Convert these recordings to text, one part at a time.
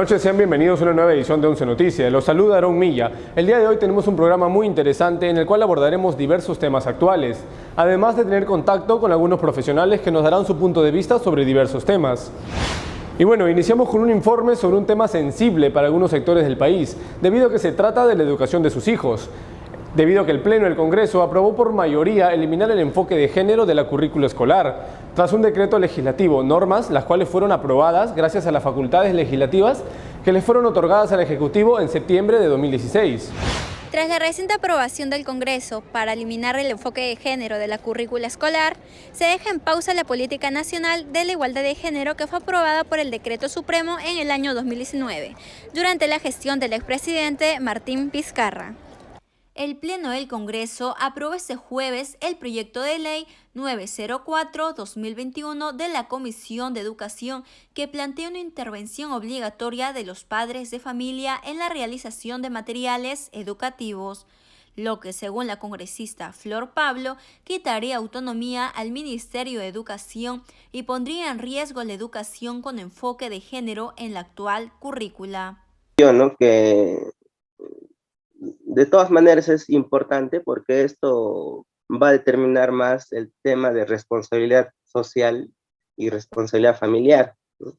Buenas noches, sean bienvenidos a una nueva edición de 11 Noticias. Los saluda Aarón Milla. El día de hoy tenemos un programa muy interesante en el cual abordaremos diversos temas actuales, además de tener contacto con algunos profesionales que nos darán su punto de vista sobre diversos temas. Y bueno, iniciamos con un informe sobre un tema sensible para algunos sectores del país, debido a que se trata de la educación de sus hijos. Debido a que el Pleno del Congreso aprobó por mayoría eliminar el enfoque de género de la currícula escolar, tras un decreto legislativo, normas las cuales fueron aprobadas gracias a las facultades legislativas que les fueron otorgadas al Ejecutivo en septiembre de 2016. Tras la reciente aprobación del Congreso para eliminar el enfoque de género de la currícula escolar, se deja en pausa la Política Nacional de la Igualdad de Género que fue aprobada por el Decreto Supremo en el año 2019, durante la gestión del expresidente Martín Vizcarra. El Pleno del Congreso aprobó este jueves el proyecto de ley 904-2021 de la Comisión de Educación que plantea una intervención obligatoria de los padres de familia en la realización de materiales educativos, lo que, según la congresista Flor Pablo, quitaría autonomía al Ministerio de Educación y pondría en riesgo la educación con enfoque de género en la actual currícula. De todas maneras es importante porque esto va a determinar más el tema de responsabilidad social y responsabilidad familiar, ¿no?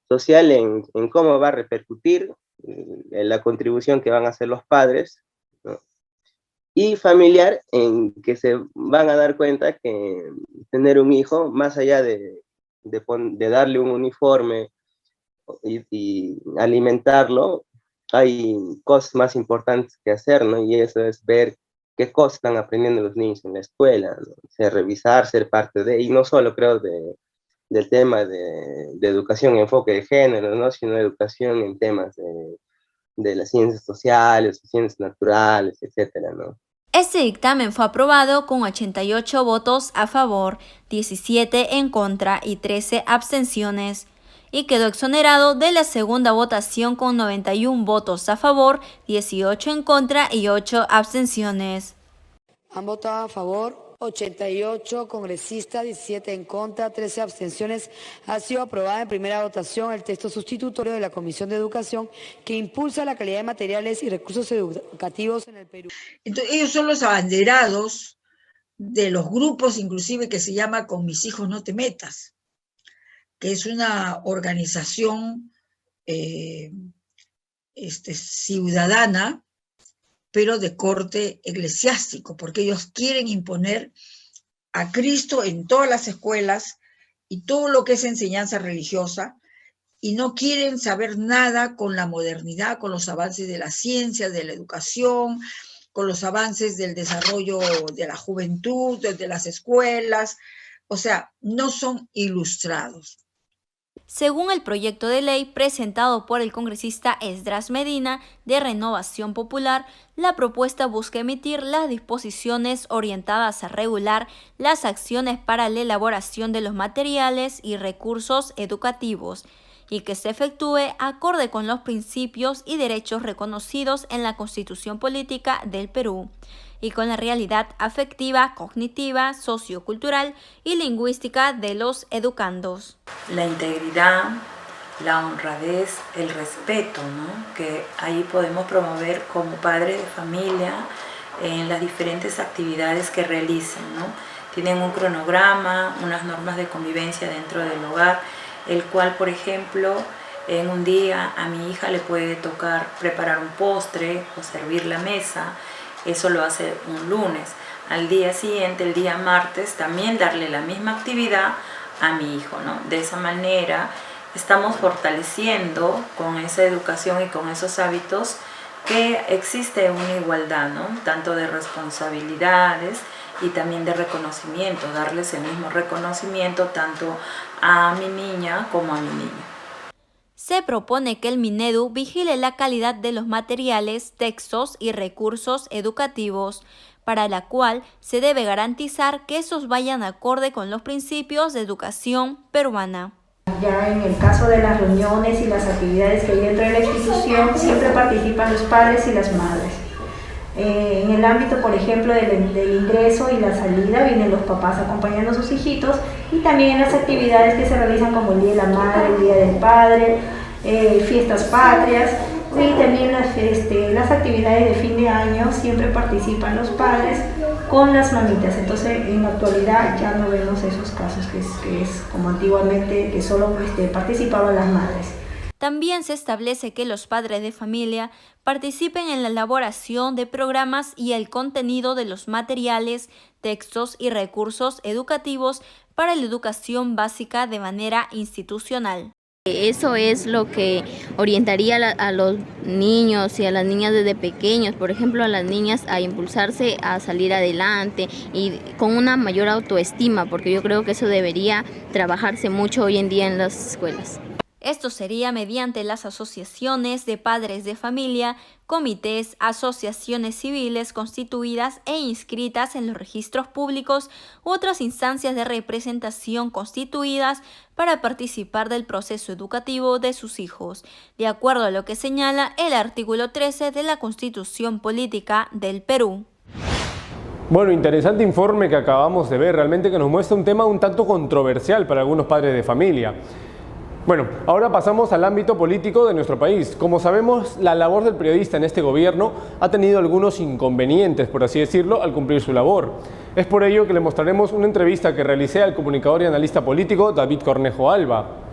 Social en cómo va a repercutir en la contribución que van a hacer los padres, ¿no? Y familiar en que se van a dar cuenta que tener un hijo, más allá de darle un uniforme y alimentarlo, hay cosas más importantes que hacer, ¿no? Y eso es ver qué cosas están aprendiendo los niños en la escuela, ¿no? O sea, revisar, ser parte de, y no solo creo del tema de educación en enfoque de género, ¿no? Sino educación en temas de las ciencias sociales, ciencias naturales, etcétera, ¿no? Este dictamen fue aprobado con 88 votos a favor, 17 en contra y 13 abstenciones, y quedó exonerado de la segunda votación con 91 votos a favor, 18 en contra y 8 abstenciones. Han votado a favor 88 congresistas, 17 en contra, 13 abstenciones. Ha sido aprobada en primera votación el texto sustitutorio de la Comisión de Educación que impulsa la calidad de materiales y recursos educativos en el Perú. Entonces, ellos son los abanderados de los grupos, inclusive que se llama Con Mis Hijos No Te Metas, que es una organización ciudadana, pero de corte eclesiástico, porque ellos quieren imponer a Cristo en todas las escuelas y todo lo que es enseñanza religiosa, y no quieren saber nada con la modernidad, con los avances de la ciencia, de la educación, con los avances del desarrollo de la juventud, de las escuelas. O sea, no son ilustrados. Según el proyecto de ley presentado por el congresista Esdras Medina de Renovación Popular, la propuesta busca emitir las disposiciones orientadas a regular las acciones para la elaboración de los materiales y recursos educativos y que se efectúe acorde con los principios y derechos reconocidos en la Constitución Política del Perú y con la realidad afectiva, cognitiva, sociocultural y lingüística de los educandos. La integridad, la honradez, el respeto, ¿no? Que ahí podemos promover como padres de familia en las diferentes actividades que realicen, ¿no? Tienen un cronograma, unas normas de convivencia dentro del hogar, el cual, por ejemplo, en un día a mi hija le puede tocar preparar un postre o servir la mesa. Eso lo hace un lunes. Al día siguiente, el día martes, también darle la misma actividad a mi hijo, ¿no? De esa manera estamos fortaleciendo con esa educación y con esos hábitos que existe una igualdad, ¿no? Tanto de responsabilidades y también de reconocimiento, darles el mismo reconocimiento tanto a mi niña como a mi niño. Se propone que el Minedu vigile la calidad de los materiales, textos y recursos educativos, para la cual se debe garantizar que estos vayan acorde con los principios de educación peruana. Ya en el caso de las reuniones y las actividades que hay dentro de la institución, siempre participan los padres y las madres. En el ámbito, por ejemplo, del ingreso y la salida, vienen los papás acompañando a sus hijitos, y también en las actividades que se realizan como el Día de la Madre, el Día del Padre, fiestas patrias y también las actividades de fin de año siempre participan los padres con las mamitas. Entonces en la actualidad ya no vemos esos casos que es como antiguamente, que solo participaban las madres. También se establece que los padres de familia participen en la elaboración de programas y el contenido de los materiales, textos y recursos educativos para la educación básica de manera institucional. Eso es lo que orientaría a los niños y a las niñas desde pequeños, por ejemplo a las niñas a impulsarse a salir adelante y con una mayor autoestima, porque yo creo que eso debería trabajarse mucho hoy en día en las escuelas. Esto sería mediante las asociaciones de padres de familia, comités, asociaciones civiles constituidas e inscritas en los registros públicos u otras instancias de representación constituidas para participar del proceso educativo de sus hijos, de acuerdo a lo que señala el artículo 13 de la Constitución Política del Perú. Bueno, interesante informe que acabamos de ver, realmente que nos muestra un tema un tanto controversial para algunos padres de familia. Bueno, ahora pasamos al ámbito político de nuestro país. Como sabemos, la labor del periodista en este gobierno ha tenido algunos inconvenientes, por así decirlo, al cumplir su labor. Es por ello que le mostraremos una entrevista que realicé al comunicador y analista político David Cornejo Alba.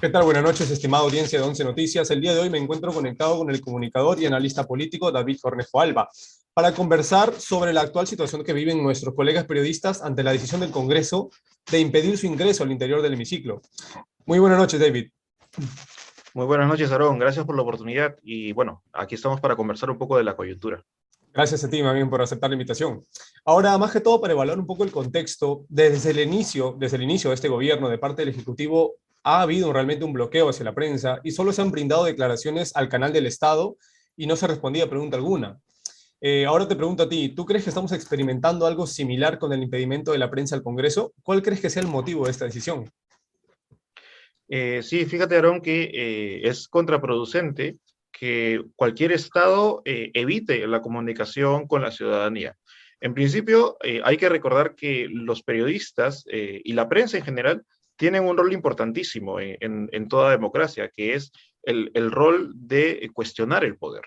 ¿Qué tal? Buenas noches, estimada audiencia de 11 Noticias. El día de hoy me encuentro conectado con el comunicador y analista político David Cornejo Alba para conversar sobre la actual situación que viven nuestros colegas periodistas ante la decisión del Congreso de impedir su ingreso al interior del hemiciclo. Muy buenas noches, David. Muy buenas noches, Aarón. Gracias por la oportunidad. Y bueno, aquí estamos para conversar un poco de la coyuntura. Gracias a ti, Mami, por aceptar la invitación. Ahora, más que todo, para evaluar un poco el contexto, desde el inicio de este gobierno, de parte del Ejecutivo, ha habido realmente un bloqueo hacia la prensa y solo se han brindado declaraciones al canal del Estado y no se respondía a pregunta alguna. Ahora te pregunto a ti, ¿tú crees que estamos experimentando algo similar con el impedimento de la prensa al Congreso? ¿Cuál crees que sea el motivo de esta decisión? Sí, fíjate, Aarón, que es contraproducente que cualquier Estado evite la comunicación con la ciudadanía. En principio, hay que recordar que los periodistas y la prensa en general tienen un rol importantísimo en toda democracia, que es el rol de cuestionar el poder.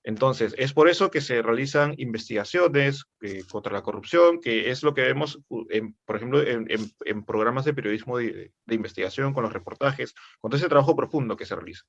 Entonces, es por eso que se realizan investigaciones contra la corrupción, que es lo que vemos, por ejemplo, en programas de periodismo de investigación, con los reportajes, con todo ese trabajo profundo que se realiza.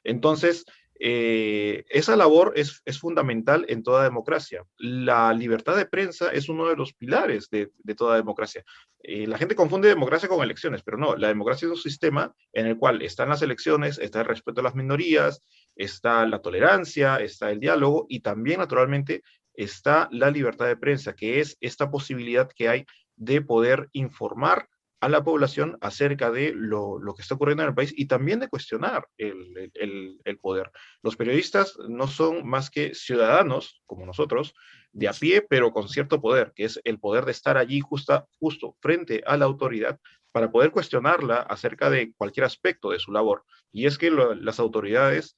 Entonces, esa labor es fundamental en toda democracia. La libertad de prensa es uno de los pilares de toda democracia. La gente confunde democracia con elecciones, pero no, la democracia es un sistema en el cual están las elecciones, está el respeto a las minorías, está la tolerancia, está el diálogo y también, naturalmente, está la libertad de prensa, que es esta posibilidad que hay de poder informar a la población acerca de lo que está ocurriendo en el país y también de cuestionar el poder. Los periodistas no son más que ciudadanos, como nosotros, de a pie, pero con cierto poder, que es el poder de estar allí justo frente a la autoridad para poder cuestionarla acerca de cualquier aspecto de su labor. Y es que las autoridades,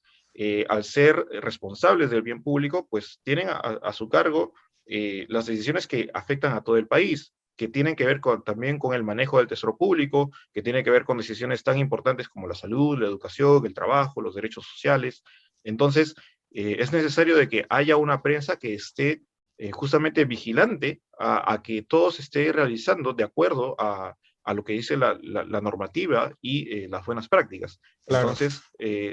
al ser responsables del bien público, pues tienen a su cargo las decisiones que afectan a todo el país, que tienen que ver también con el manejo del tesoro público, que tiene que ver con decisiones tan importantes como la salud, la educación, el trabajo, los derechos sociales. Entonces, es necesario de que haya una prensa que esté justamente vigilante a que todo se esté realizando de acuerdo a lo que dice la normativa y las buenas prácticas. Claro. Entonces,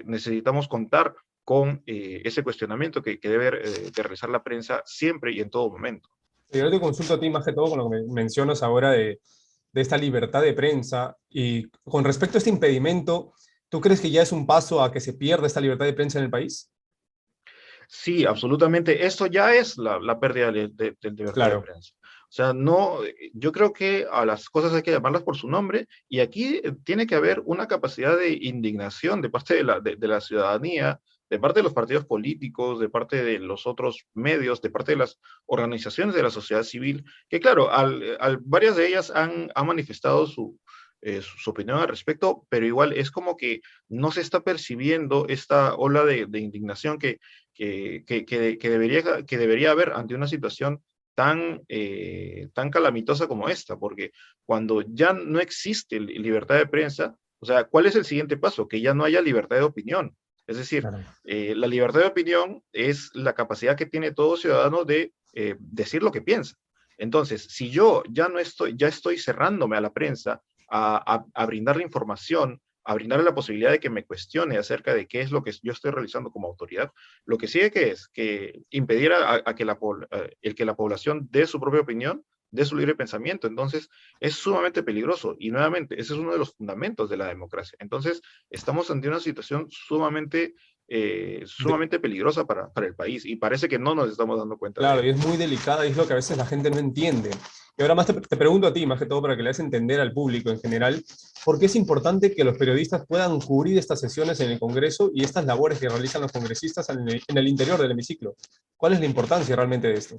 necesitamos contar con ese cuestionamiento que debe de realizar la prensa siempre y en todo momento. Yo te consulto a ti más que todo con lo que mencionas ahora de esta libertad de prensa y con respecto a este impedimento, ¿tú crees que ya es un paso a que se pierda esta libertad de prensa en el país? Sí, absolutamente. Esto ya es la pérdida de libertad de prensa. O sea, no, yo creo que a las cosas hay que llamarlas por su nombre y aquí tiene que haber una capacidad de indignación de parte de la ciudadanía, de parte de los partidos políticos, de parte de los otros medios, de parte de las organizaciones de la sociedad civil, que claro, varias de ellas han manifestado su opinión al respecto, pero igual es como que no se está percibiendo esta ola de indignación que debería haber ante una situación tan calamitosa como esta, porque cuando ya no existe libertad de prensa, O sea, ¿cuál es el siguiente paso? Que ya no haya libertad de opinión. Es decir, Claro. la libertad de opinión es la capacidad que tiene todo ciudadano de decir lo que piensa. Entonces, si yo ya estoy cerrándome a la prensa, a brindarle información, a brindarle la posibilidad de que me cuestione acerca de qué es lo que yo estoy realizando como autoridad, lo que sigue que es que impedir a que la población dé su propia opinión, dé su libre pensamiento. Entonces, es sumamente peligroso. Y nuevamente, ese es uno de los fundamentos de la democracia. Entonces, estamos ante una situación sumamente peligrosa para el país. Y parece que no nos estamos dando cuenta de Claro, y ello. es muy delicada y es lo que a veces la gente no entiende. Y ahora más te pregunto a ti, más que todo para que le hagas entender al público en general, ¿por qué es importante que los periodistas puedan cubrir estas sesiones en el Congreso y estas labores que realizan los congresistas en el interior del hemiciclo? ¿Cuál es la importancia realmente de esto?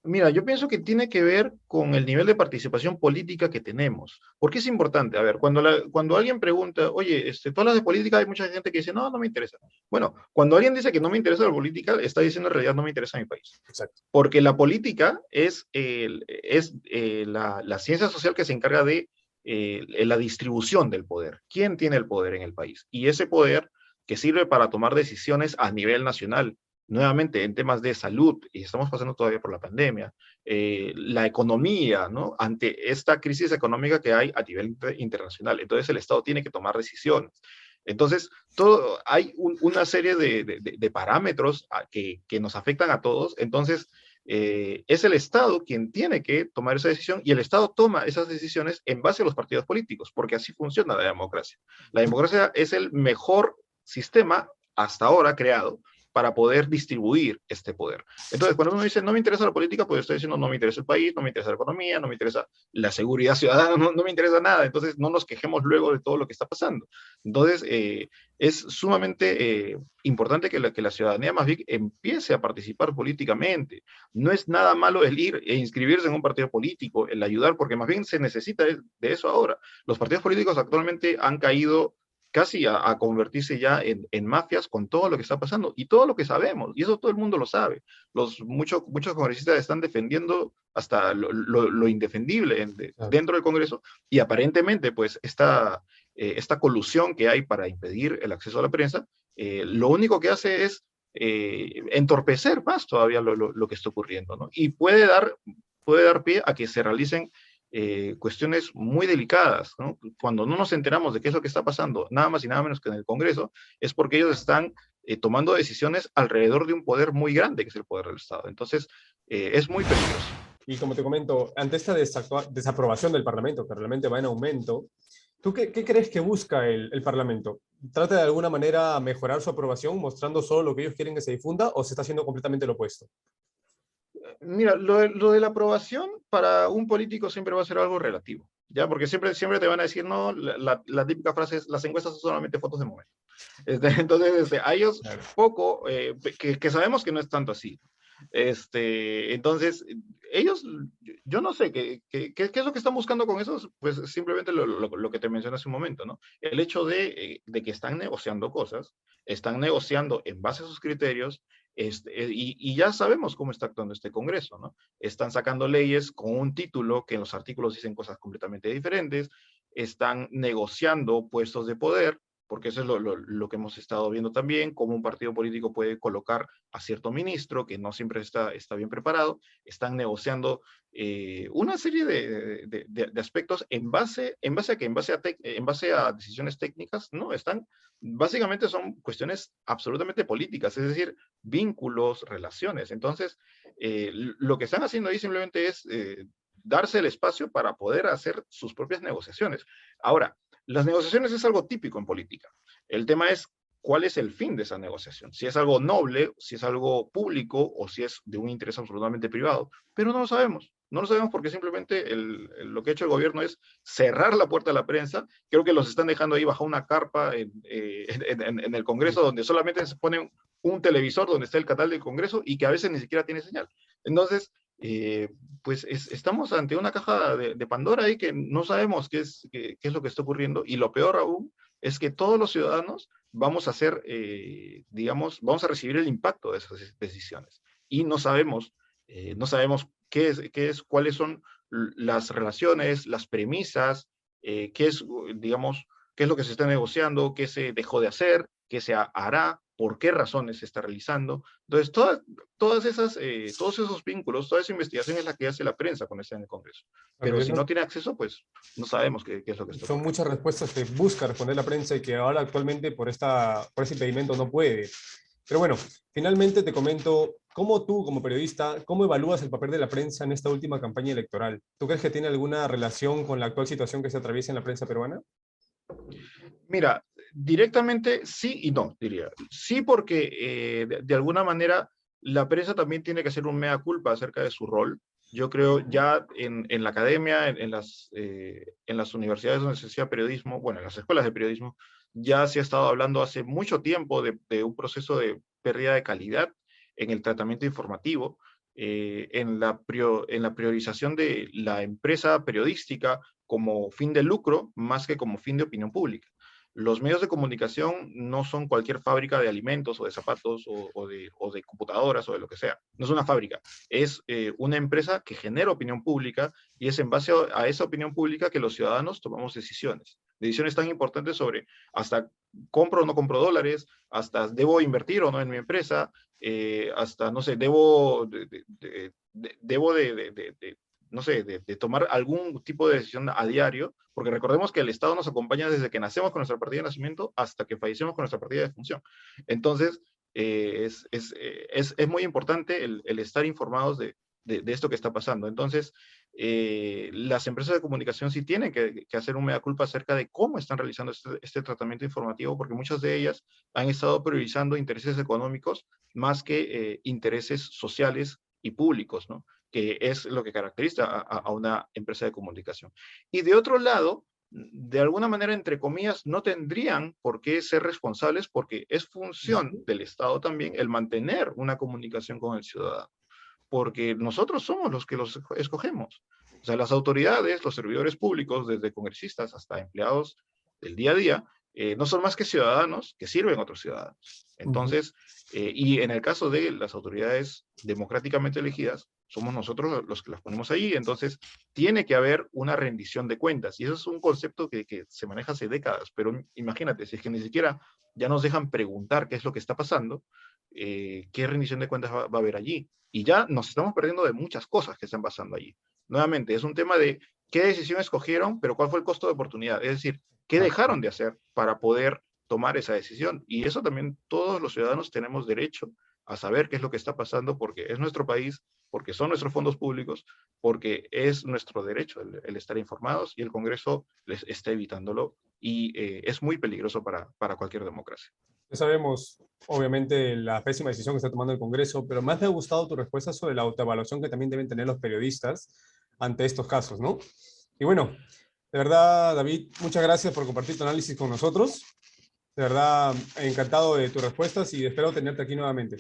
Mira, yo pienso que tiene que ver con el nivel de participación política que tenemos. ¿Por qué es importante? A ver, cuando alguien pregunta, oye, tú hablas de política, hay mucha gente que dice, no, no me interesa. Bueno, cuando alguien dice que no me interesa la política, está diciendo en realidad no me interesa mi país. Exacto. Porque la política es la ciencia social que se encarga de la distribución del poder. ¿Quién tiene el poder en el país? Y ese poder que sirve para tomar decisiones a nivel nacional, nuevamente en temas de salud, y estamos pasando todavía por la pandemia, la economía, ¿no? Ante esta crisis económica que hay a nivel internacional. Entonces el Estado tiene que tomar decisiones. Entonces, hay una serie de parámetros que nos afectan a todos. Entonces, es el Estado quien tiene que tomar esa decisión y el Estado toma esas decisiones en base a los partidos políticos, porque así funciona la democracia. La democracia es el mejor sistema hasta ahora creado para poder distribuir este poder. Entonces, cuando uno dice, no me interesa la política, pues estoy diciendo, no me interesa el país, no me interesa la economía, no me interesa la seguridad ciudadana, no me interesa nada. Entonces, no nos quejemos luego de todo lo que está pasando. Entonces, es sumamente importante que la ciudadanía más bien empiece a participar políticamente. No es nada malo el ir e inscribirse en un partido político, el ayudar, porque más bien se necesita de eso ahora. Los partidos políticos actualmente han caído casi a convertirse ya en mafias con todo lo que está pasando y todo lo que sabemos, y eso todo el mundo lo sabe. Muchos congresistas están defendiendo hasta lo indefendible dentro del Congreso, y aparentemente pues esta colusión que hay para impedir el acceso a la prensa, lo único que hace es entorpecer más todavía lo que está ocurriendo, ¿no? Y puede dar pie a que se realicen cuestiones muy delicadas, ¿no? Cuando no nos enteramos de qué es lo que está pasando, nada más y nada menos que en el Congreso, es porque ellos están tomando decisiones alrededor de un poder muy grande, que es el poder del Estado. Entonces, es muy peligroso. Y como te comento, ante esta desaprobación del Parlamento, que realmente va en aumento, ¿tú qué crees que busca el Parlamento? ¿Trata de alguna manera mejorar su aprobación mostrando solo lo que ellos quieren que se difunda o se está haciendo completamente lo opuesto? Mira, lo de la aprobación para un político siempre va a ser algo relativo, ¿ya? Porque siempre te van a decir, no, la típica frase es, las encuestas son solamente fotos de momento. Entonces, a ellos Claro. poco, que sabemos que no es tanto así. Entonces, ellos, yo no sé, ¿qué es lo que están buscando con eso? Pues simplemente lo que te mencioné hace un momento, ¿no? El hecho de que están negociando cosas, están negociando en base a sus criterios, y ya sabemos cómo está actuando este Congreso, ¿no? Están sacando leyes con un título que en los artículos dicen cosas completamente diferentes, están negociando puestos de poder, porque eso es lo que hemos estado viendo también, cómo un partido político puede colocar a cierto ministro que no siempre está bien preparado. Están negociando una serie de aspectos en base a decisiones técnicas, ¿no? Básicamente son cuestiones absolutamente políticas, es decir, vínculos, relaciones. Entonces, lo que están haciendo ahí simplemente es darse el espacio para poder hacer sus propias negociaciones. Ahora, las negociaciones es algo típico en política. El tema es cuál es el fin de esa negociación. Si es algo noble, si es algo público o si es de un interés absolutamente privado. Pero no lo sabemos. No lo sabemos porque simplemente lo que ha hecho el gobierno es cerrar la puerta a la prensa. Creo que los están dejando ahí bajo una carpa en el Congreso, donde solamente se pone un televisor donde está el canal del Congreso y que a veces ni siquiera tiene señal. Entonces, pues estamos ante una caja de Pandora ahí que no sabemos qué es lo que está ocurriendo, y lo peor aún es que todos los ciudadanos vamos a ser, vamos a recibir el impacto de esas decisiones, y no sabemos cuáles son las relaciones, las premisas, qué es, digamos, qué es lo que se está negociando, qué se dejó de hacer, qué se hará, por qué razones se está realizando. Entonces, todos esos vínculos, toda esa investigación es la que hace la prensa cuando está en el Congreso. Pero si no tiene acceso, pues no sabemos qué es lo que está Son muchas respuestas que busca responder la prensa y que ahora actualmente por ese impedimento no puede. Pero bueno, finalmente te comento, ¿cómo tú como periodista, cómo evalúas el papel de la prensa en esta última campaña electoral? ¿Tú crees que tiene alguna relación con la actual situación que se atraviesa en la prensa peruana? Mira, directamente sí y no, diría. Sí, porque de alguna manera la prensa también tiene que hacer un mea culpa acerca de su rol. Yo creo ya en la academia, en las universidades donde se hacía periodismo, bueno, en las escuelas de periodismo, ya se ha estado hablando hace mucho tiempo de un proceso de pérdida de calidad en el tratamiento informativo, en la priorización de la empresa periodística como fin de lucro más que como fin de opinión pública. Los medios de comunicación no son cualquier fábrica de alimentos o de zapatos o de computadoras o de lo que sea. No es una fábrica, es una empresa que genera opinión pública y es en base a esa opinión pública que los ciudadanos tomamos decisiones. Decisiones tan importantes sobre hasta compro o no compro dólares, hasta debo invertir o no en mi empresa, hasta, no sé, debo de tomar algún tipo de decisión a diario, porque recordemos que el Estado nos acompaña desde que nacemos con nuestra partida de nacimiento hasta que fallecemos con nuestra partida de función. Entonces, es muy importante el estar informados de esto que está pasando. Entonces, las empresas de comunicación sí tienen que hacer un mea culpa acerca de cómo están realizando este tratamiento informativo, porque muchas de ellas han estado priorizando intereses económicos más que intereses sociales y públicos, ¿no? Que es lo que caracteriza a una empresa de comunicación. Y de otro lado, de alguna manera, entre comillas, no tendrían por qué ser responsables porque es función del Estado también el mantener una comunicación con el ciudadano, porque nosotros somos los que los escogemos. O sea, las autoridades, los servidores públicos, desde congresistas hasta empleados del día a día, no son más que ciudadanos que sirven a otros ciudadanos. Entonces, y en el caso de las autoridades democráticamente elegidas, somos nosotros los que las ponemos ahí, entonces tiene que haber una rendición de cuentas, y eso es un concepto que se maneja hace décadas, pero imagínate, si es que ni siquiera ya nos dejan preguntar qué es lo que está pasando, qué rendición de cuentas va a haber allí, y ya nos estamos perdiendo de muchas cosas que están pasando allí. Nuevamente, es un tema de qué decisión escogieron, pero cuál fue el costo de oportunidad, es decir, qué dejaron de hacer para poder tomar esa decisión, y eso también todos los ciudadanos tenemos derecho a saber qué es lo que está pasando, porque es nuestro país, porque son nuestros fondos públicos, porque es nuestro derecho el estar informados, y el Congreso les está evitándolo, y es muy peligroso para cualquier democracia. Ya sabemos, obviamente, la pésima decisión que está tomando el Congreso, pero más me ha gustado tu respuesta sobre la autoevaluación que también deben tener los periodistas ante estos casos, ¿no? Y bueno, de verdad, David, muchas gracias por compartir tu análisis con nosotros. De verdad, encantado de tus respuestas y espero tenerte aquí nuevamente.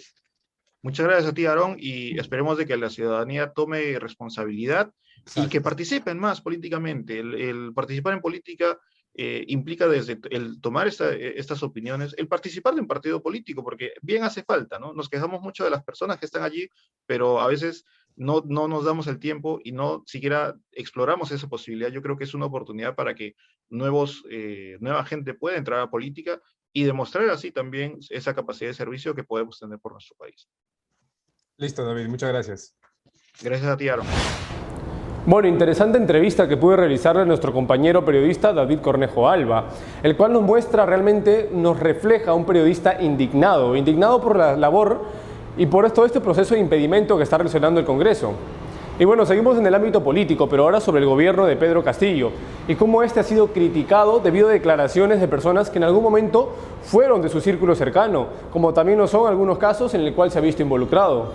Muchas gracias a ti, Aarón, y esperemos de que la ciudadanía tome responsabilidad y que participen más políticamente. El participar en política implica desde el tomar estas opiniones, el participar de un partido político, porque bien hace falta, ¿no? Nos quejamos mucho de las personas que están allí, pero a veces no nos damos el tiempo y no siquiera exploramos esa posibilidad. Yo creo que es una oportunidad para que nueva gente pueda entrar a la política y demostrar así también esa capacidad de servicio que podemos tener por nuestro país. Listo, David, muchas gracias. Gracias a ti, Aaron. Bueno, interesante entrevista que pude realizarle a nuestro compañero periodista David Cornejo Alba, el cual nos refleja a un periodista indignado por la labor y por todo este proceso de impedimento que está realizando el Congreso. Y bueno, seguimos en el ámbito político, pero ahora sobre el gobierno de Pedro Castillo y cómo este ha sido criticado debido a declaraciones de personas que en algún momento fueron de su círculo cercano, como también lo son algunos casos en el cual se ha visto involucrado.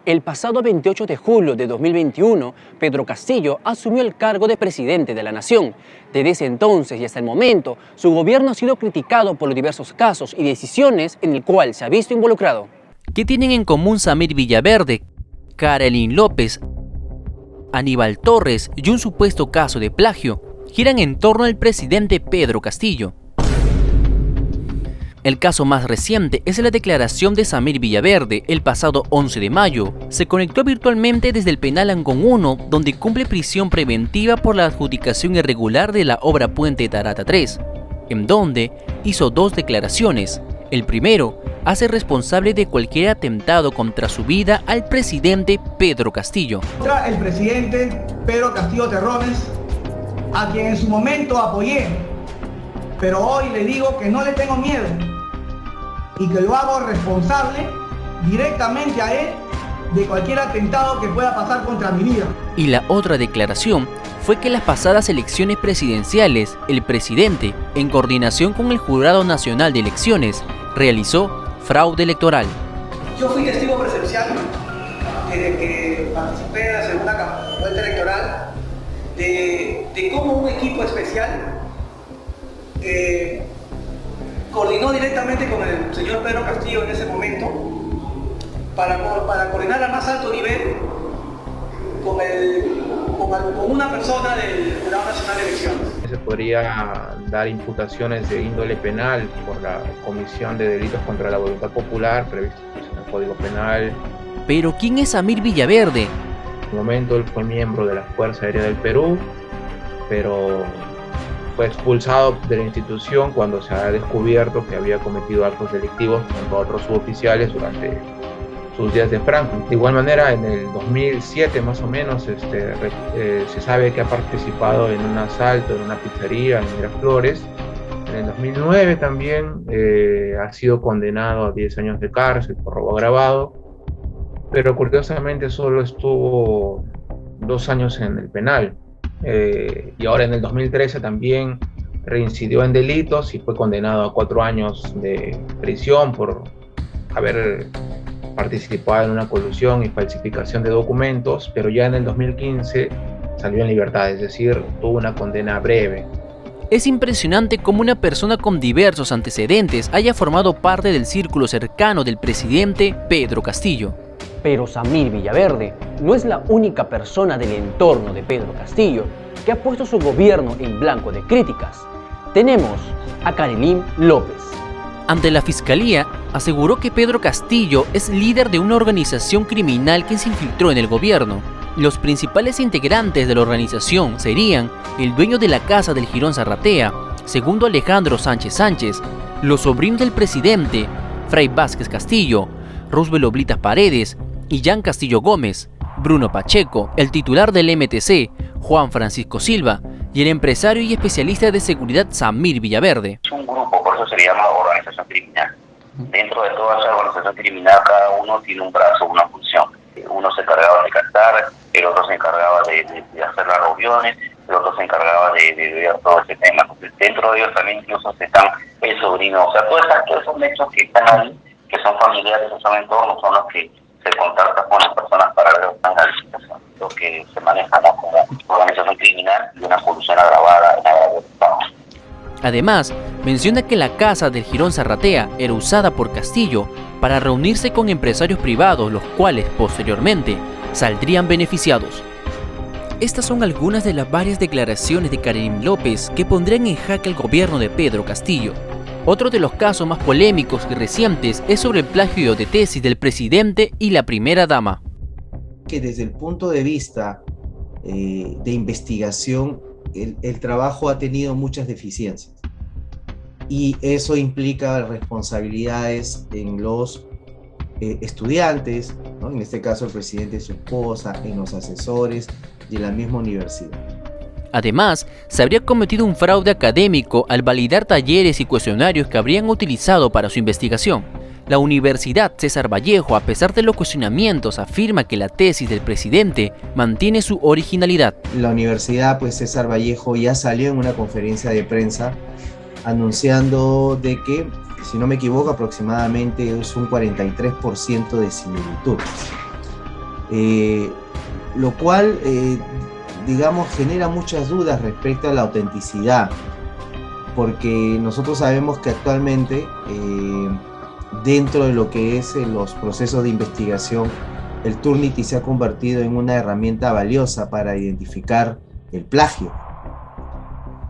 El pasado 28 de julio de 2021, Pedro Castillo asumió el cargo de presidente de la nación. Desde ese entonces y hasta el momento, su gobierno ha sido criticado por los diversos casos y decisiones en el cual se ha visto involucrado. ¿Qué tienen en común Samir Villaverde, Karelyn López, Aníbal Torres y un supuesto caso de plagio? Giran en torno al presidente Pedro Castillo. El caso más reciente es la declaración de Samir Villaverde el pasado 11 de mayo. Se conectó virtualmente desde el penal Ancón 1, donde cumple prisión preventiva por la adjudicación irregular de la obra Puente Tarata 3. en donde hizo 2 declaraciones. El primero hace responsable de cualquier atentado contra su vida al presidente Pedro Castillo. Contra el presidente Pedro Castillo Terrones, a quien en su momento apoyé, pero hoy le digo que no le tengo miedo y que lo hago responsable directamente a él de cualquier atentado que pueda pasar contra mi vida. Y la otra declaración fue que en las pasadas elecciones presidenciales, el presidente, en coordinación con el Jurado Nacional de Elecciones, realizó fraude electoral. Yo fui testigo presencial desde que participé en la segunda vuelta electoral de cómo un equipo especial coordinó directamente con el señor Pedro Castillo en ese momento para coordinar al más alto nivel con una persona del Jurado Nacional de Elecciones. Se podría dar imputaciones de índole penal por la comisión de delitos contra la voluntad popular previstos en el Código Penal. Pero ¿quién es Samir Villaverde? En un momento él fue miembro de la Fuerza Aérea del Perú, pero fue expulsado de la institución cuando se ha descubierto que había cometido actos delictivos contra otros suboficiales durante sus días de Franco. De igual manera, en el 2007 más o menos, se sabe que ha participado en un asalto en una pizzería en Miraflores. En el 2009 también ha sido condenado a 10 años de cárcel por robo agravado, pero curiosamente solo estuvo 2 años en el penal. Y ahora en el 2013 también reincidió en delitos y fue condenado a 4 años de prisión por haber participado en una colusión y falsificación de documentos, pero ya en el 2015 salió en libertad, es decir, tuvo una condena breve. Es impresionante cómo una persona con diversos antecedentes haya formado parte del círculo cercano del presidente Pedro Castillo. Pero Samir Villaverde no es la única persona del entorno de Pedro Castillo que ha puesto su gobierno en blanco de críticas. Tenemos a Karelyn López. Ante la fiscalía, aseguró que Pedro Castillo es líder de una organización criminal que se infiltró en el gobierno. Los principales integrantes de la organización serían el dueño de la casa del Jirón Zarratea, segundo Alejandro Sánchez Sánchez, los sobrinos del presidente, Fray Vázquez Castillo, Roosevelt Oblitas Paredes y Jan Castillo Gómez, Bruno Pacheco, el titular del MTC, Juan Francisco Silva, y el empresario y especialista de seguridad Samir Villaverde. Es un grupo, por eso se le llama organización criminal. Dentro de toda esa organización criminal, cada uno tiene un brazo, una función. Uno se encargaba de cantar, el otro se encargaba de hacer las reuniones, el otro se encargaba de ver todo ese tema. Entonces, dentro de ellos también incluso están el sobrino. O sea, todos esos hechos que están ahí, que son familiares, que son entornos, son los que se contactan con las personas para ver la situación. Lo que se maneja como organización criminal y una colusión agravada en la del Estado. Además, menciona que la casa del Jirón Zarratea era usada por Castillo para reunirse con empresarios privados, los cuales posteriormente saldrían beneficiados. Estas son algunas de las varias declaraciones de Karelyn López que pondrían en jaque al gobierno de Pedro Castillo. Otro de los casos más polémicos y recientes es sobre el plagio de tesis del presidente y la primera dama. Que desde el punto de vista de investigación, el trabajo ha tenido muchas deficiencias. Y eso implica responsabilidades en los estudiantes, ¿no? En este caso el presidente y su esposa, en los asesores y en la misma universidad. Además, se habría cometido un fraude académico al validar talleres y cuestionarios que habrían utilizado para su investigación. La Universidad César Vallejo, a pesar de los cuestionamientos, afirma que la tesis del presidente mantiene su originalidad. La Universidad César Vallejo ya salió en una conferencia de prensa anunciando de que, si no me equivoco, aproximadamente es un 43% de similitudes. Lo cual, digamos, genera muchas dudas respecto a la autenticidad, porque nosotros sabemos que actualmente dentro de lo que es los procesos de investigación, el Turnitin se ha convertido en una herramienta valiosa para identificar el plagio.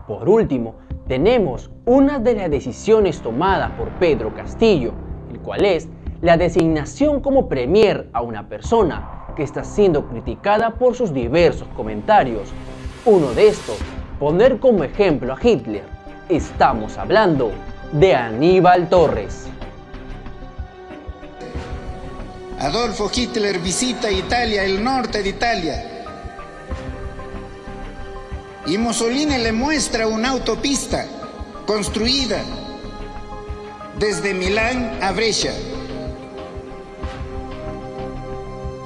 Por último, tenemos una de las decisiones tomadas por Pedro Castillo, el cual es la designación como premier a una persona que está siendo criticada por sus diversos comentarios. Uno de estos, poner como ejemplo a Hitler, Estamos hablando de Aníbal Torres. Adolfo Hitler visita Italia, el norte de Italia, y Mussolini le muestra una autopista construida desde Milán a Brescia.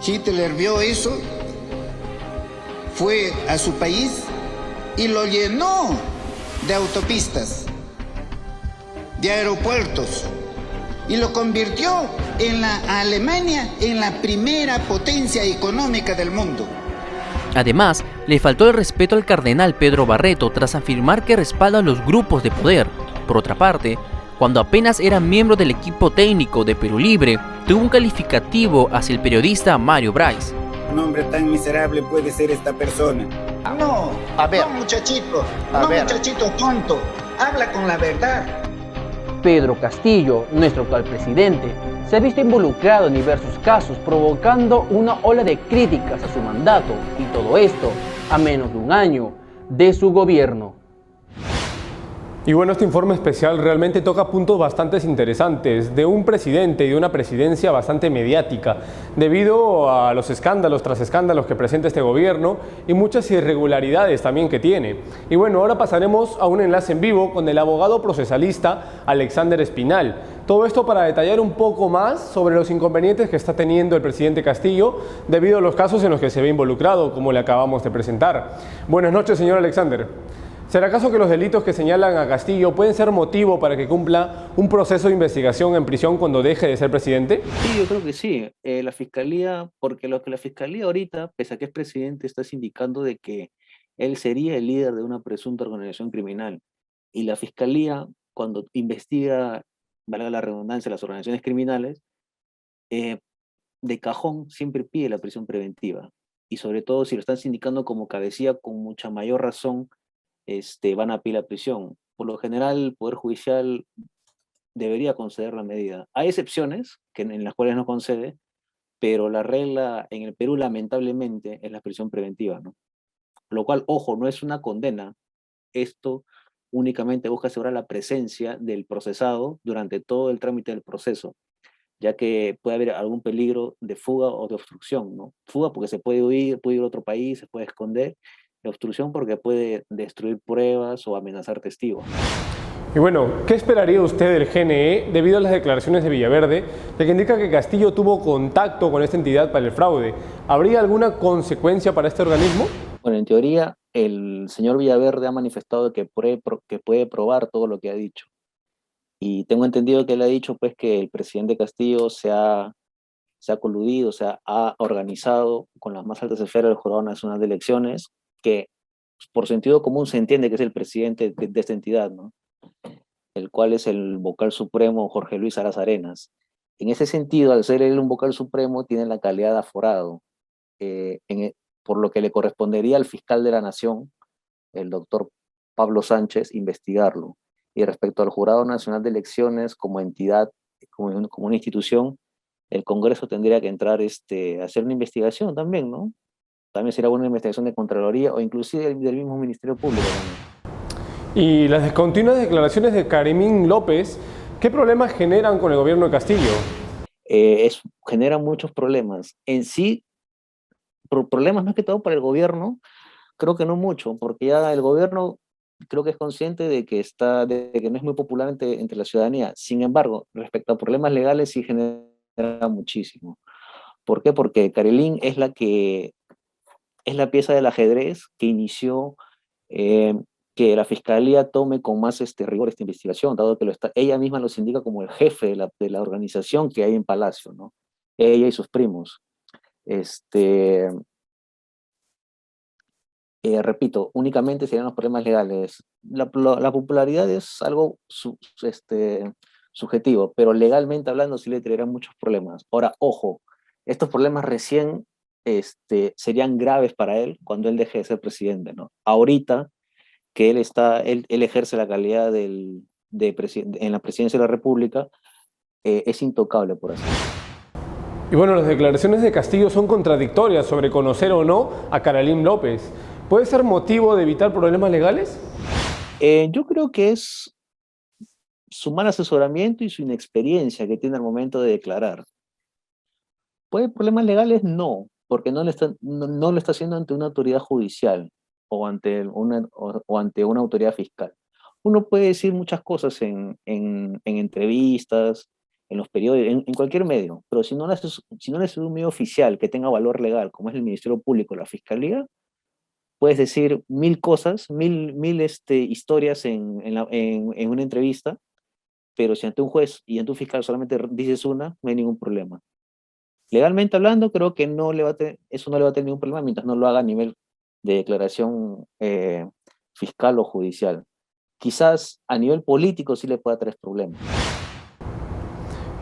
Hitler vio eso, fue a su país y lo llenó de autopistas, de aeropuertos, y lo convirtió en la Alemania en la primera potencia económica del mundo. Además, le faltó el respeto al cardenal Pedro Barreto tras afirmar que respalda a los grupos de poder. Por otra parte, cuando apenas era miembro del equipo técnico de Perú Libre, tuvo un calificativo hacia el periodista Mario Bryce. Un hombre tan miserable puede ser esta persona. No, no muchachito, muchachito tonto, habla con la verdad. Pedro Castillo, nuestro actual presidente, se ha visto involucrado en diversos casos, provocando una ola de críticas a su mandato, y todo esto a menos de un año de su gobierno. Y bueno, este informe especial realmente toca puntos bastante interesantes de un presidente y de una presidencia bastante mediática, debido a los escándalos tras escándalos que presenta este gobierno y muchas irregularidades también que tiene. Y bueno, ahora pasaremos a un enlace en vivo con el abogado procesalista Alexander Espinal. Todo esto para detallar un poco más sobre los inconvenientes que está teniendo el presidente Castillo debido a los casos en los que se ve involucrado, como le acabamos de presentar. Buenas noches, señor Alexander. ¿Será acaso que los delitos que señalan a Castillo pueden ser motivo para que cumpla un proceso de investigación en prisión cuando deje de ser presidente? Sí, yo creo que sí. La Fiscalía, porque lo que la Fiscalía ahorita, pese a que es presidente, está indicando de que él sería el líder de una presunta organización criminal. Y la Fiscalía, cuando investiga, valga la redundancia, las organizaciones criminales, de cajón siempre pide la prisión preventiva. Y sobre todo si lo están sindicando como cabecilla, con mucha mayor razón, van a pedir la prisión. Por lo general, el Poder Judicial debería conceder la medida. Hay excepciones en las cuales no concede, pero la regla en el Perú, lamentablemente, es la prisión preventiva, ¿no? Lo cual, ojo, no es una condena. Esto únicamente busca asegurar la presencia del procesado durante todo el trámite del proceso, ya que puede haber algún peligro de fuga o de obstrucción, ¿no? Fuga porque se puede huir a otro país, se puede esconder. La obstrucción porque puede destruir pruebas o amenazar testigos. Y bueno, ¿qué esperaría usted del GNE debido a las declaraciones de Villaverde, de que indica que Castillo tuvo contacto con esta entidad para el fraude? ¿Habría alguna consecuencia para este organismo? Bueno, en teoría, el señor Villaverde ha manifestado que puede probar todo lo que ha dicho. Y tengo entendido que él ha dicho pues, que el presidente Castillo se ha coludido, o sea, ha organizado con las más altas esferas del Jurado Nacional de Elecciones, que por sentido común se entiende que es el presidente de esta entidad, ¿no? El cual es el vocal supremo Jorge Luis Aras Arenas. En ese sentido, al ser él un vocal supremo, tiene la calidad de aforado, por lo que le correspondería al fiscal de la Nación, el doctor Pablo Sánchez, investigarlo. Y respecto al Jurado Nacional de Elecciones como entidad, como una institución, el Congreso tendría que entrar a hacer una investigación también, ¿no? También sería una investigación de Contraloría o inclusive del mismo Ministerio Público. Y las continuas declaraciones de Karimín López, ¿qué problemas generan con el gobierno de Castillo? Generan muchos problemas. En sí, problemas más que todo para el gobierno, creo que no mucho, porque ya el gobierno creo que es consciente de que no es muy popular entre la ciudadanía. Sin embargo, respecto a problemas legales sí genera muchísimo. ¿Por qué? Porque Karimín es la pieza del ajedrez que inició que la Fiscalía tome con más rigor esta investigación, dado que ella misma los indica como el jefe de la organización que hay en Palacio, ¿no? Ella y sus primos. Repito, únicamente serían los problemas legales. La popularidad es algo subjetivo, pero legalmente hablando sí le traerán muchos problemas. Ahora, ojo, estos problemas recién serían graves para él cuando él deje de ser presidente, ¿no? Ahorita que él ejerce la calidad en la presidencia de la República, es intocable, por así decirlo. Y bueno, las declaraciones de Castillo son contradictorias sobre conocer o no a Karimín López. ¿Puede ser motivo de evitar problemas legales? Yo creo que es su mal asesoramiento y su inexperiencia que tiene al momento de declarar. ¿Puede haber problemas legales? No, porque no lo está haciendo ante una autoridad judicial o ante una autoridad fiscal. Uno puede decir muchas cosas en entrevistas, en los periódicos, en cualquier medio, pero si no lo haces en un medio oficial que tenga valor legal, como es el Ministerio Público o la Fiscalía, puedes decir mil cosas, mil historias en una entrevista, pero si ante un juez y ante un fiscal solamente dices una, no hay ningún problema. Legalmente hablando, creo que eso no le va a tener ningún problema mientras no lo haga a nivel de declaración fiscal o judicial. Quizás a nivel político sí le pueda traer problemas.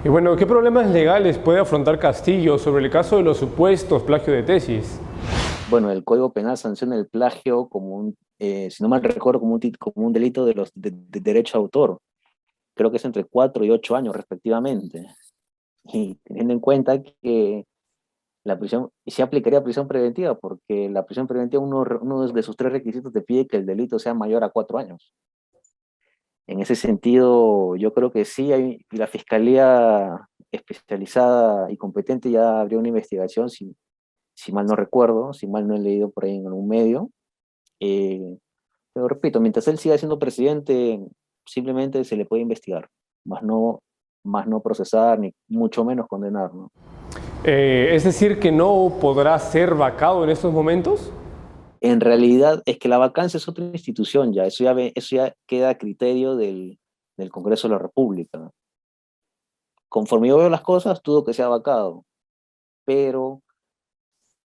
Y bueno, ¿qué problemas legales puede afrontar Castillo sobre el caso de los supuestos plagios de tesis? Bueno, el Código Penal sanciona el plagio como si no mal recuerdo, como un delito de derecho de autor. Creo que es entre 4 y 8 años respectivamente. Y teniendo en cuenta que la prisión, y se aplicaría prisión preventiva, porque la prisión preventiva, uno de sus 3 requisitos te pide que el delito sea mayor a 4 años. En ese sentido, yo creo que sí, y la Fiscalía especializada y competente ya abrió una investigación, si mal no recuerdo, si mal no he leído por ahí en algún medio. Pero repito, mientras él siga siendo presidente, simplemente se le puede investigar, más no procesar, ni mucho menos condenar, ¿no? ¿Es decir que no podrá ser vacado en estos momentos? En realidad es que la vacancia es otra institución ya, eso ya queda a criterio del Congreso de la República. Conforme yo veo las cosas, dudo que sea vacado, pero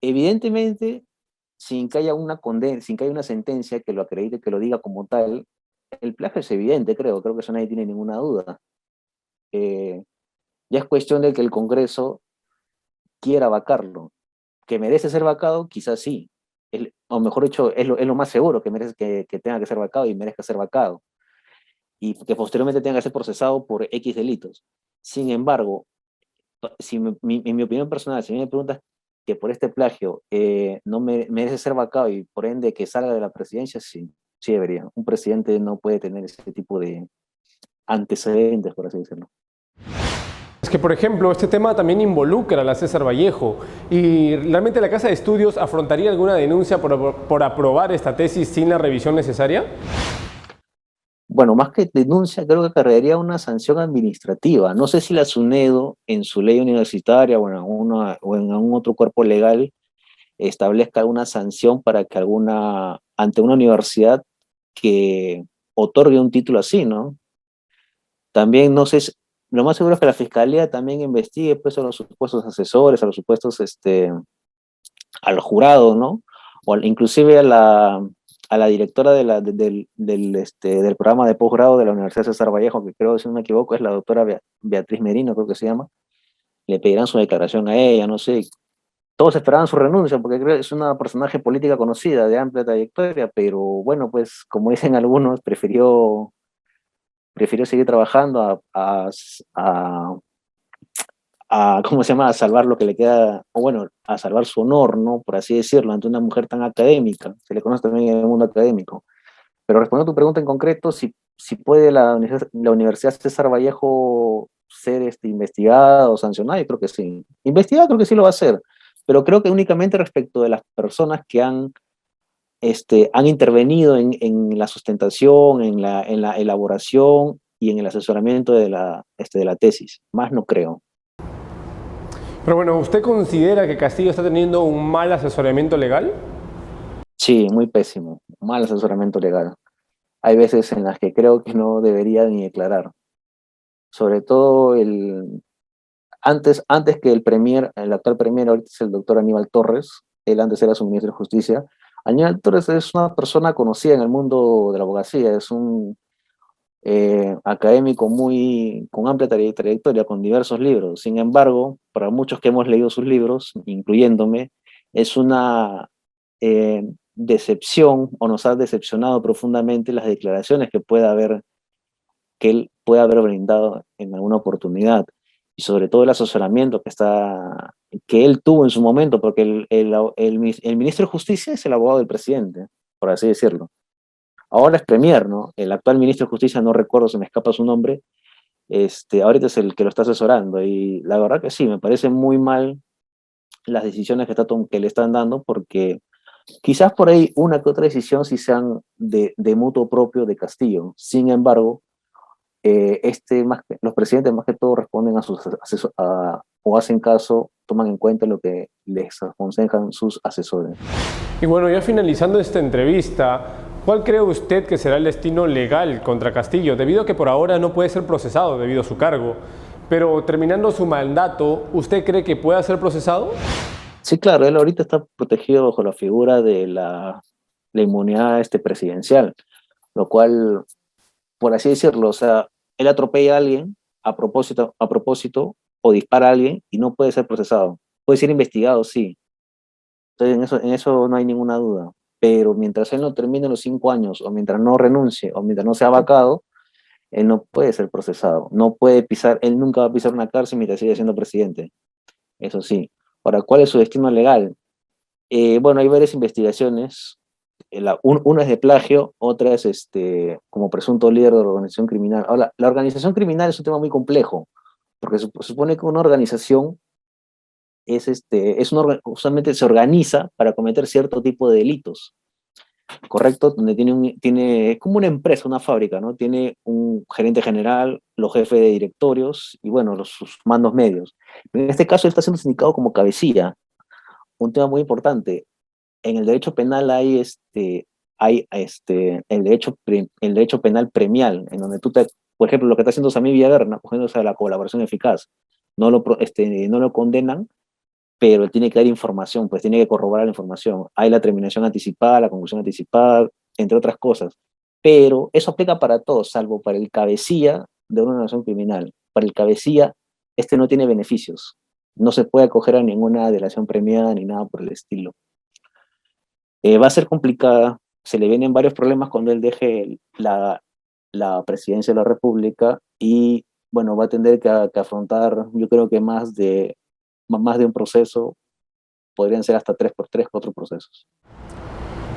evidentemente, sin que haya una condena, sin que haya una sentencia que lo acredite, que lo diga como tal, el plagio es evidente, creo que eso nadie tiene ninguna duda. Ya es cuestión de que el Congreso quiera vacarlo. ¿Que merece ser vacado? Quizás sí. O mejor dicho, es lo más seguro que merece que tenga que ser vacado y merezca ser vacado. Y que posteriormente tenga que ser procesado por X delitos. Sin embargo, en mi opinión personal, si me preguntas que por este plagio no merece ser vacado y por ende que salga de la presidencia, sí debería. Un presidente no puede tener ese tipo de antecedentes, por así decirlo. Es que, por ejemplo, este tema también involucra a la César Vallejo y realmente la Casa de Estudios afrontaría alguna denuncia por aprobar esta tesis sin la revisión necesaria. Bueno, más que denuncia, creo que acarrearía una sanción administrativa. No sé si la SUNEDO, en su ley universitaria o en algún otro cuerpo legal, establezca una sanción para que ante una universidad que otorgue un título así, ¿no? También no sé, lo más seguro es que la Fiscalía también investigue pues, a los supuestos asesores, a los supuestos, al jurado, ¿no? O inclusive a la directora del programa de posgrado de la Universidad César Vallejo, que creo, si no me equivoco, es la doctora Beatriz Merino, creo que se llama. Le pedirán su declaración a ella, no sé. Todos esperaban su renuncia, porque creo que es una personaje política conocida, de amplia trayectoria, pero bueno, pues como dicen algunos, prefirió seguir trabajando ¿cómo se llama? A salvar lo que le queda, o bueno, a salvar su honor, ¿no? Por así decirlo, ante una mujer tan académica, se le conoce también en el mundo académico. Pero respondiendo a tu pregunta en concreto, si puede la Universidad César Vallejo ser investigada o sancionada, yo creo que sí. Investigada creo que sí lo va a hacer, pero creo que únicamente respecto de las personas que han intervenido en la sustentación, en la elaboración y en el asesoramiento de la tesis. Más no creo. Pero bueno, ¿usted considera que Castillo está teniendo un mal asesoramiento legal? Sí, muy pésimo. Mal asesoramiento legal. Hay veces en las que creo que no debería ni declarar. Sobre todo antes que el actual premier, ahorita es el doctor Aníbal Torres, él antes era su ministro de Justicia. Aníbal Torres es una persona conocida en el mundo de la abogacía, es un académico con amplia trayectoria, con diversos libros. Sin embargo, para muchos que hemos leído sus libros, incluyéndome, es una decepción, o nos ha decepcionado profundamente las declaraciones que él puede haber brindado en alguna oportunidad, y sobre todo el asesoramiento que él tuvo en su momento, porque el ministro de Justicia es el abogado del presidente, por así decirlo. ahora es premier, ¿no? El actual ministro de Justicia, no recuerdo, se me escapa su nombre, ahorita es el que lo está asesorando, y la verdad que sí, me parece muy mal las decisiones que le están dando, porque quizás por ahí una que otra decisión sí sean de mutuo propio de Castillo. Sin embargo, los presidentes más que todo responden a sus o hacen caso, toman en cuenta lo que les aconsejan sus asesores. Y bueno, ya finalizando esta entrevista, ¿cuál cree usted que será el destino legal contra Castillo? Debido a que por ahora no puede ser procesado debido a su cargo. Pero terminando su mandato, ¿usted cree que pueda ser procesado? Sí, claro, él ahorita está protegido bajo la figura de la inmunidad presidencial, lo cual, por así decirlo, o sea, él atropella a alguien a propósito o dispara a alguien y no puede ser procesado. Puede ser investigado, sí. Entonces, en eso no hay ninguna duda. Pero mientras él no termine los 5 años, o mientras no renuncie, o mientras no sea vacado, él no puede ser procesado. No puede pisar, él nunca va a pisar una cárcel mientras siga siendo presidente. Eso sí. Ahora, ¿cuál es su destino legal? Bueno, hay varias investigaciones. Una es de plagio, otra es como presunto líder de la organización criminal. Ahora, la organización criminal es un tema muy complejo, porque se supone que una organización usualmente se organiza para cometer cierto tipo de delitos, ¿correcto? Donde es como una empresa, una fábrica, ¿no? Tiene un gerente general, los jefes de directorios y, bueno, sus mandos medios. En este caso, él está siendo sindicado como cabecilla. Un tema muy importante. En el derecho penal hay el derecho penal premial, en donde por ejemplo, lo que está haciendo Sammy Villaverna, cogiéndose a la colaboración eficaz, no lo condenan, pero él tiene que dar información, pues tiene que corroborar la información. Hay la terminación anticipada, la conclusión anticipada, entre otras cosas. Pero eso aplica para todos, salvo para el cabecilla de una organización criminal. Para el cabecilla, no tiene beneficios. No se puede acoger a ninguna delación premiada ni nada por el estilo. Va a ser complicada, se le vienen varios problemas cuando él deje la presidencia de la República y, bueno, va a tener que afrontar, yo creo que más de un proceso, podrían ser hasta 4 procesos.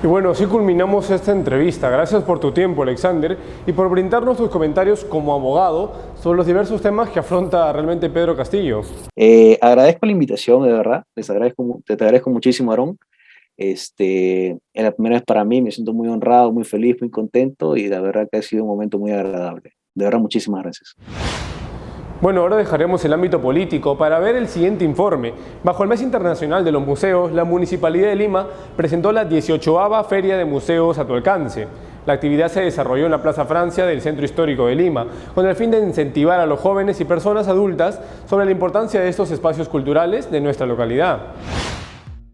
Y bueno, así culminamos esta entrevista. Gracias por tu tiempo, Alexander, y por brindarnos tus comentarios como abogado sobre los diversos temas que afronta realmente Pedro Castillo. Agradezco la invitación, de verdad, te agradezco muchísimo, Aarón. Es la primera vez para mí, me siento muy honrado, muy feliz, muy contento y la verdad que ha sido un momento muy agradable. De verdad, muchísimas gracias. Bueno, ahora dejaremos el ámbito político para ver el siguiente informe. Bajo el Mes Internacional de los Museos, la Municipalidad de Lima presentó la 18ª Feria de Museos a tu alcance. La actividad se desarrolló en la Plaza Francia del Centro Histórico de Lima, con el fin de incentivar a los jóvenes y personas adultas sobre la importancia de estos espacios culturales de nuestra localidad.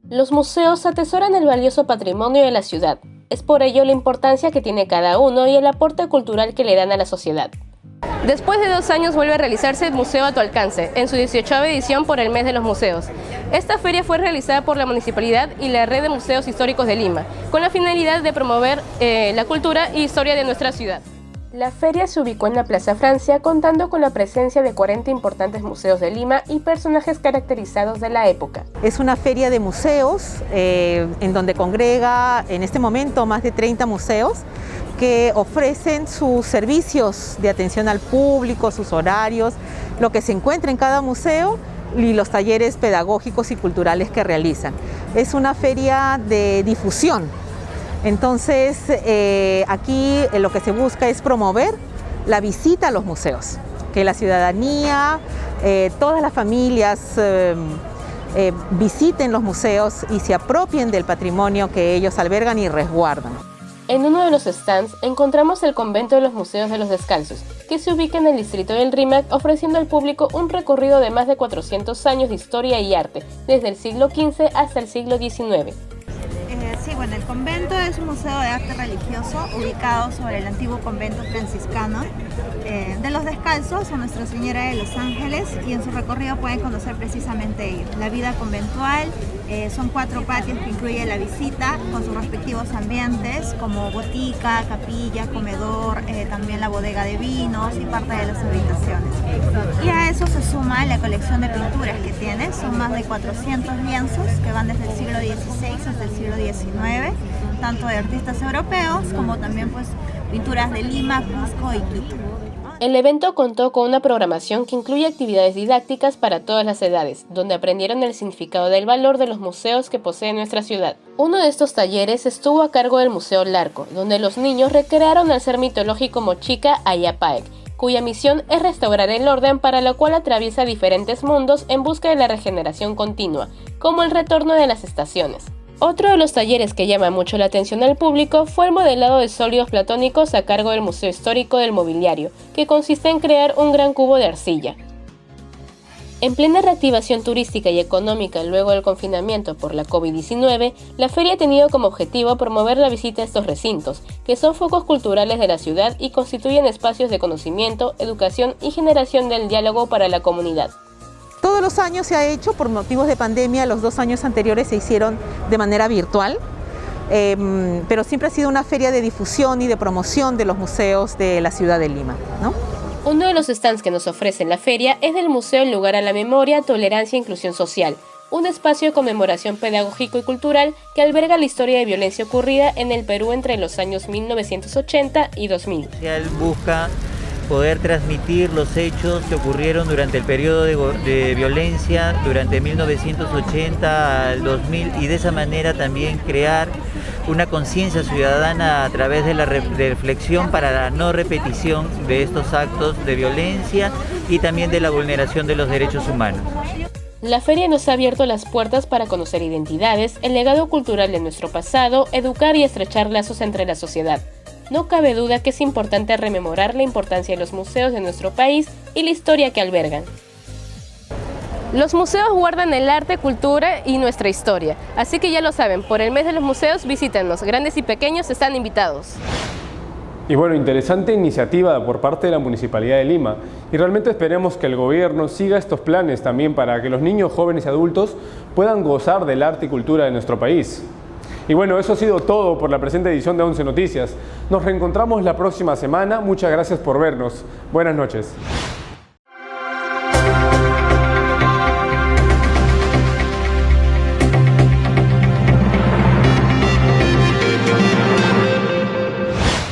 Los museos atesoran el valioso patrimonio de la ciudad. Es por ello la importancia que tiene cada uno y el aporte cultural que le dan a la sociedad. Después de 2 años vuelve a realizarse el Museo a tu alcance, en su 18ª edición por el Mes de los Museos. Esta feria fue realizada por la Municipalidad y la Red de Museos Históricos de Lima, con la finalidad de promover la cultura e historia de nuestra ciudad. La feria se ubicó en la Plaza Francia, contando con la presencia de 40 importantes museos de Lima y personajes caracterizados de la época. Es una feria de museos en donde congrega en este momento más de 30 museos que ofrecen sus servicios de atención al público, sus horarios, lo que se encuentra en cada museo y los talleres pedagógicos y culturales que realizan. Es una feria de difusión. Entonces, aquí lo que se busca es promover la visita a los museos, que la ciudadanía, todas las familias visiten los museos y se apropien del patrimonio que ellos albergan y resguardan. En uno de los stands encontramos el Convento de los Museos de los Descalzos, que se ubica en el distrito del Rímac, ofreciendo al público un recorrido de más de 400 años de historia y arte, desde el siglo XV hasta el siglo XIX. Sí, bueno, el convento es un museo de arte religioso ubicado sobre el antiguo convento franciscano de los Descalzos o Nuestra Señora de los Ángeles, y en su recorrido pueden conocer precisamente la vida conventual, Son 4 patios que incluye la visita con sus respectivos ambientes como botica, capilla, comedor, también la bodega de vinos y parte de las habitaciones. Y a eso se suma la colección de pinturas que tiene, son más de 400 lienzos que van desde el siglo XVI hasta el siglo XIX, tanto de artistas europeos como también pues pinturas de Lima, Cusco y Quito. El evento contó con una programación que incluye actividades didácticas para todas las edades, donde aprendieron el significado del valor de los museos que posee nuestra ciudad. Uno de estos talleres estuvo a cargo del Museo Larco, donde los niños recrearon al ser mitológico Mochica Ayapaec, cuya misión es restaurar el orden, para lo cual atraviesa diferentes mundos en busca de la regeneración continua, como el retorno de las estaciones. Otro de los talleres que llama mucho la atención al público fue el modelado de sólidos platónicos a cargo del Museo Histórico del Mobiliario, que consiste en crear un gran cubo de arcilla. En plena reactivación turística y económica luego del confinamiento por la COVID-19, la feria ha tenido como objetivo promover la visita a estos recintos, que son focos culturales de la ciudad y constituyen espacios de conocimiento, educación y generación del diálogo para la comunidad. Todos los años se ha hecho, por motivos de pandemia, los 2 años anteriores se hicieron de manera virtual, pero siempre ha sido una feria de difusión y de promoción de los museos de la ciudad de Lima, ¿no? Uno de los stands que nos ofrece la feria es del Museo El Lugar a la Memoria, Tolerancia e Inclusión Social, un espacio de conmemoración pedagógico y cultural que alberga la historia de violencia ocurrida en el Perú entre los años 1980 y 2000. Busca poder transmitir los hechos que ocurrieron durante el periodo de violencia durante 1980 al 2000 y de esa manera también crear una conciencia ciudadana a través de la reflexión para la no repetición de estos actos de violencia y también de la vulneración de los derechos humanos. La feria nos ha abierto las puertas para conocer identidades, el legado cultural de nuestro pasado, educar y estrechar lazos entre la sociedad. No cabe duda que es importante rememorar la importancia de los museos de nuestro país y la historia que albergan. Los museos guardan el arte, cultura y nuestra historia, así que ya lo saben, por el mes de los museos visítenos, grandes y pequeños están invitados. Y bueno, interesante iniciativa por parte de la Municipalidad de Lima, y realmente esperemos que el gobierno siga estos planes también para que los niños, jóvenes y adultos puedan gozar del arte y cultura de nuestro país. Y bueno, eso ha sido todo por la presente edición de 11 Noticias. Nos reencontramos la próxima semana. Muchas gracias por vernos. Buenas noches.